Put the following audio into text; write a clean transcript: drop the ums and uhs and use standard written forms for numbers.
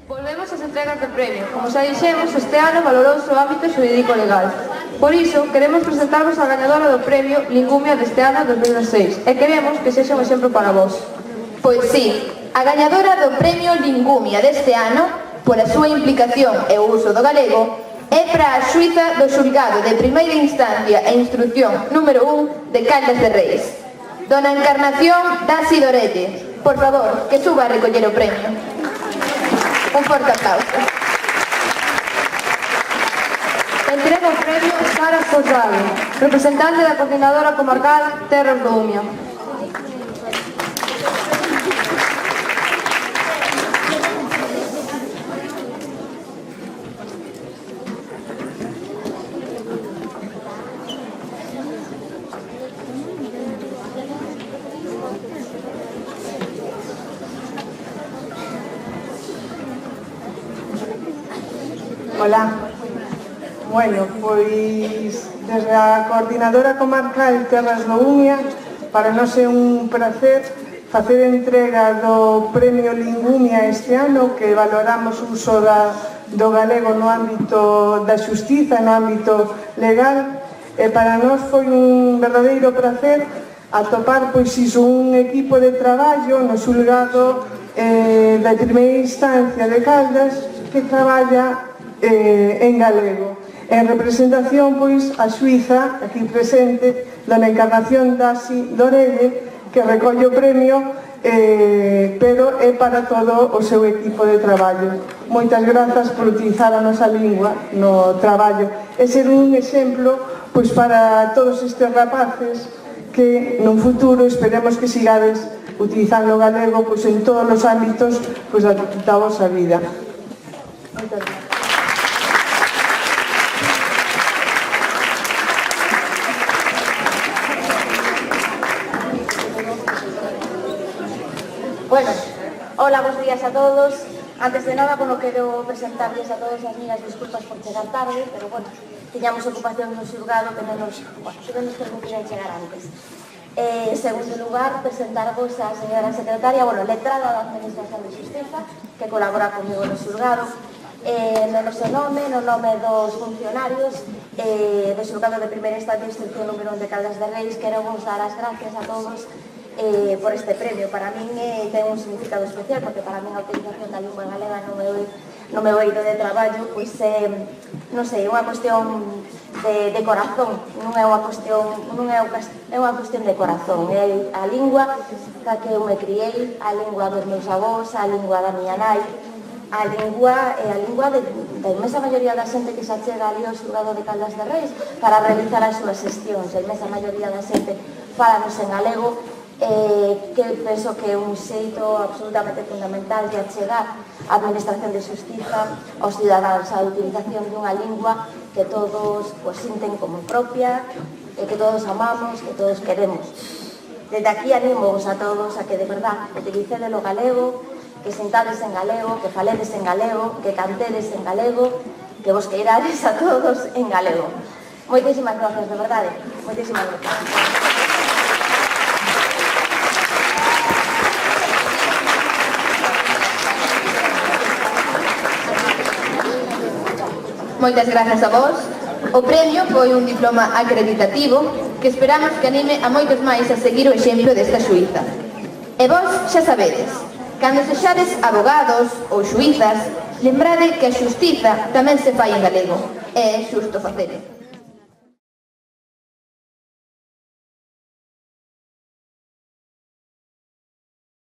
Volvemos ás entregas de premio. Como xa dixemos, este ano valorouse o ámbito xurídico legal. Por iso, queremos presentarvos a gañadora do premio Lingumia deste ano 2006 e queremos que sexa un exemplo para vós. Pois sí, a gañadora do premio Lingumia deste ano, pola súa implicación e o uso do galego, é para a xuíza do xulgado de primeira instancia e instrucción número 1 de Caldas de Reis, Dona Encarnación Dasi Dorelle. Por favor, que suba a recoller o premio. Un forte aplauso. Entrega o premio Sara Fosado, representante da Coordinadora Comarcal Terras do Umia. Hola. Bueno, pois desde a Coordinadora Comarcal Terras do Umia, para nós é un placer facer entrega do Premio Lingumia este ano, que valoramos o uso do galego no ámbito da xustiza, no ámbito legal, e para nós foi un verdadeiro placer atopar pois iso un equipo de traballo no xulgado da primeira instancia de Caldas que traballa en galego. En representación, pois, a xuíza, aquí presente, Dona Encarnación Dasi Dorelle, que recolle o premio, pero é para todo o seu equipo de traballo. Moitas grazas por utilizar a nosa lingua no traballo e ser un exemplo, pois, para todos estes rapaces que, nun futuro, esperemos que sigades utilizando o galego, pois, en todos os ámbitos, pois, da vosa vida. Moitas grazas. Bueno, hola, bons días a todos. Antes de nada, bueno, quero presentarles a todos as miñas disculpas por chegar tarde, pero bueno, tiñamos ocupación no xulgado que non nos permitiran chegar antes. En segundo lugar, presentarvos a señora secretaria, bueno, letrada da Administración de Xustiza, que colabora comigo no xulgado. No noso nome, no nome dos funcionarios do xulgado de primeira instancia instrucción número 1 de Caldas de Reis, quero vos dar as gracias a todos por este premio. Para min ten un significado especial, porque para min a utilización da lingua galega no meu eido de traballo, pois non sei, é unha cuestión de corazón, non é unha cuestión de corazón, é a lingua ca que eu me criei, a lingua dos meus avós, a lingua da miña nai, a lingua da inmensa maioría da xente que se achega ali ao xulgado de Caldas de Reis para realizar as súas xestións. A inmensa maioría da xente falanos en galego, que penso que é un xeito absolutamente fundamental de achegar a Administración de Xustiza aos cidadáns, a utilización dunha lingua que todos sinten como propia, que todos amamos, que todos queremos. Desde aquí animo-vos a todos a que de verdad utilicedes o galego, que sentades en galego, que faledes en galego, que cantedes en galego, que vos queirades a todos en galego. Moitísimas gracias, de verdade. Moitísimas gracias. Moitas grazas a vos. O premio foi un diploma acreditativo que esperamos que anime a moitos máis a seguir o exemplo desta xuíza. E vos xa sabedes, cando sexades abogados ou xuízas, lembrade que a xustiza tamén se fai en galego. É xusto facelo.